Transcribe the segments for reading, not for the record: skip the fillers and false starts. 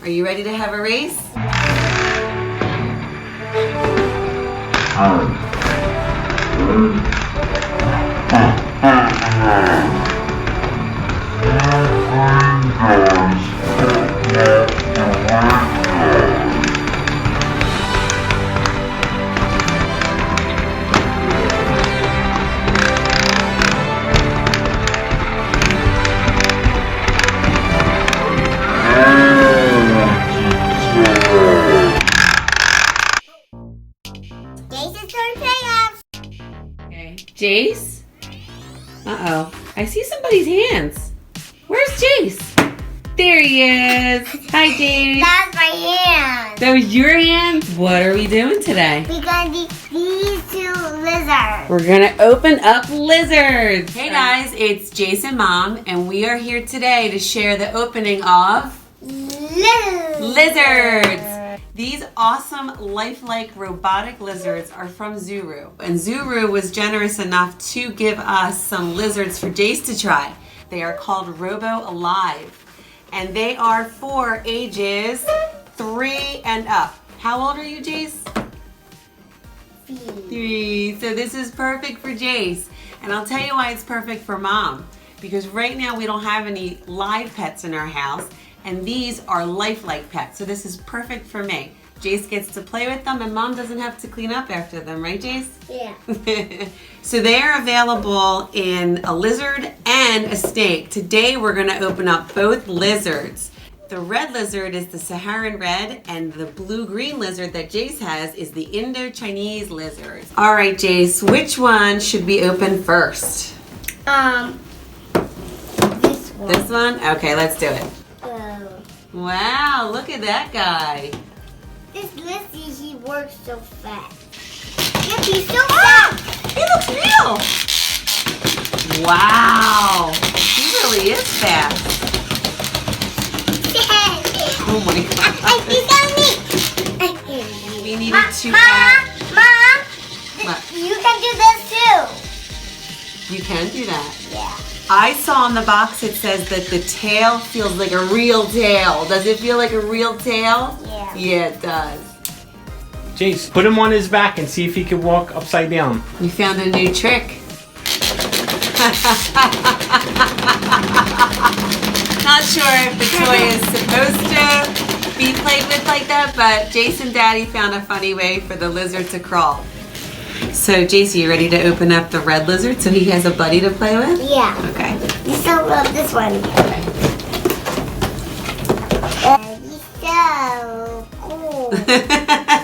Are you ready to have a race? Jace? Uh-oh. I see somebody's hands. Where's Jace? There he is. Hi, Jace. That's my hand. That was your hand? What are we doing today? We're going to these two lizards. We're going to open up lizards. Hey, guys. It's Jace and Mom, and we are here today to share the opening of lizards. These awesome lifelike robotic lizards are from Zuru. And Zuru was generous enough to give us some lizards for Jace to try. They are called Robo Alive. And they are for ages 3 and up. How old are you, Jace? 3. So this is perfect for Jace. And I'll tell you why it's perfect for Mom. Because right now we don't have any live pets in our house. And these are lifelike pets, so this is perfect for me. Jace gets to play with them and Mom doesn't have to clean up after them, right, Jace? Yeah. So they are available in a lizard and a snake. Today we're gonna open up both lizards. The red lizard is the Saharan Red, and the blue-green lizard that Jace has is the Indo-Chinese lizard. All right, Jace, which one should we open first? This one. This one? Okay, let's do it. Go. Wow, look at that guy. This Lizzie, he works so fast. Yep, he's so fast. He looks real. Wow, he really is fast. Oh my God. He's got me. We needed to add. Mom, What? you can do this too. You can do that. Yeah. I saw on the box it says that the tail feels like a real tail. Does it feel like a real tail? Yeah. Yeah, it does. Jace, put him on his back and see if he can walk upside down. You found a new trick. Not sure if the toy is supposed to be played with like that, but Jace and Daddy found a funny way for the lizard to crawl. So, Jace, you ready to open up the red lizard so he has a buddy to play with? Yeah. Okay. You still love this one. Okay. He's so cool.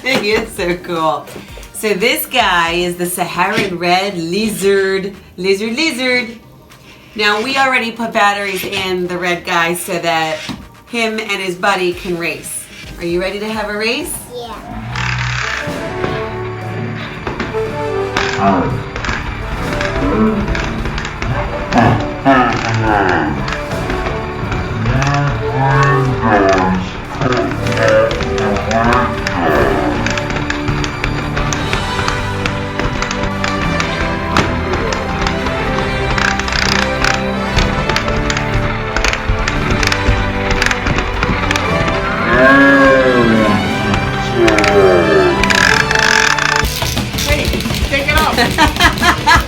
He is so cool. So this guy is the Saharan Red lizard. Lizard. Now, we already put batteries in the red guy so that him and his buddy can race. Are you ready to have a race? Yeah.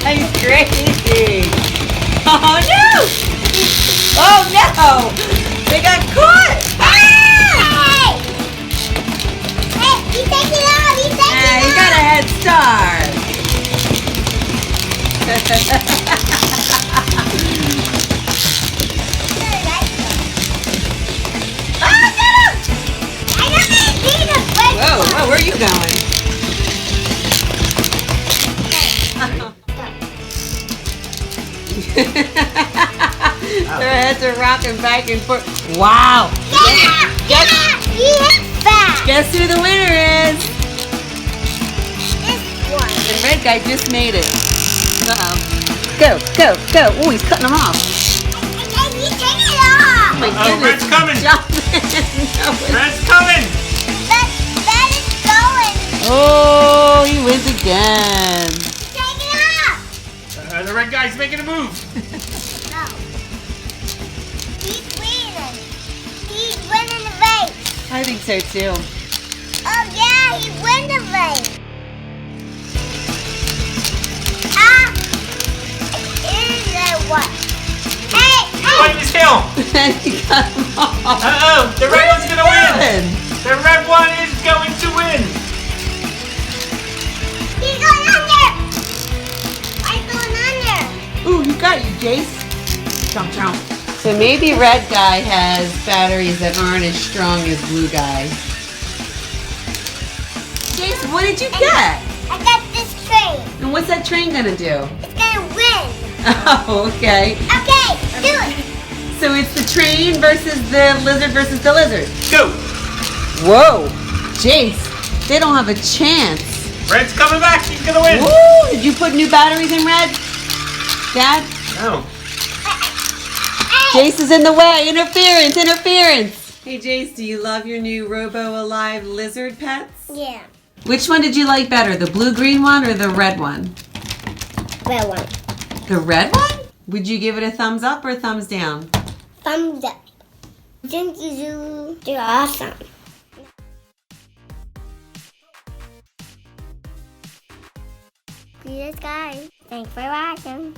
He's crazy. Oh no! Oh no! They got caught! Hey! Hey, he's taking off! He's taking off! He got a head start. Whoa, where are you going? Their heads are rocking back and forth. Wow! Guess who the winner is? This one. The red guy just made it. Uh-oh. Go. Oh, he's cutting them off. He's taking it off. Oh my Oh, goodness. Red's coming. No, Red's coming. That is going. oh, he wins again. Take it off. The red guy's making a move. No. He's winning. He's winning the race. think so too. Oh yeah, he went away. Ah! Here's that one. Hey! Bite his tail. He got him off. Uh-oh, the red one's gonna win. The red one is going to win. He's going under! I'm going under! Ooh, you got you, Jace. Chomp chomp. So maybe red guy has batteries that aren't as strong as blue guy. Jace, what did you get? I got this train. And what's that train gonna do? It's gonna win. Oh, okay. Okay, do it. So it's the train versus the lizard versus the lizard. Go. Whoa, Jace, they don't have a chance. Red's coming back. He's gonna win. Woo! Did you put new batteries in red? Dad? No. Jace is in the way. Interference, interference. Hey Jace, do you love your new Robo Alive lizard pets? Yeah, Which one did you like better, the blue-green one or the red one? red one. The red one? Would you give it a thumbs up or a thumbs down? Thumbs up. Thank you, Zuru. You're awesome. Peace, guys. Thanks for watching.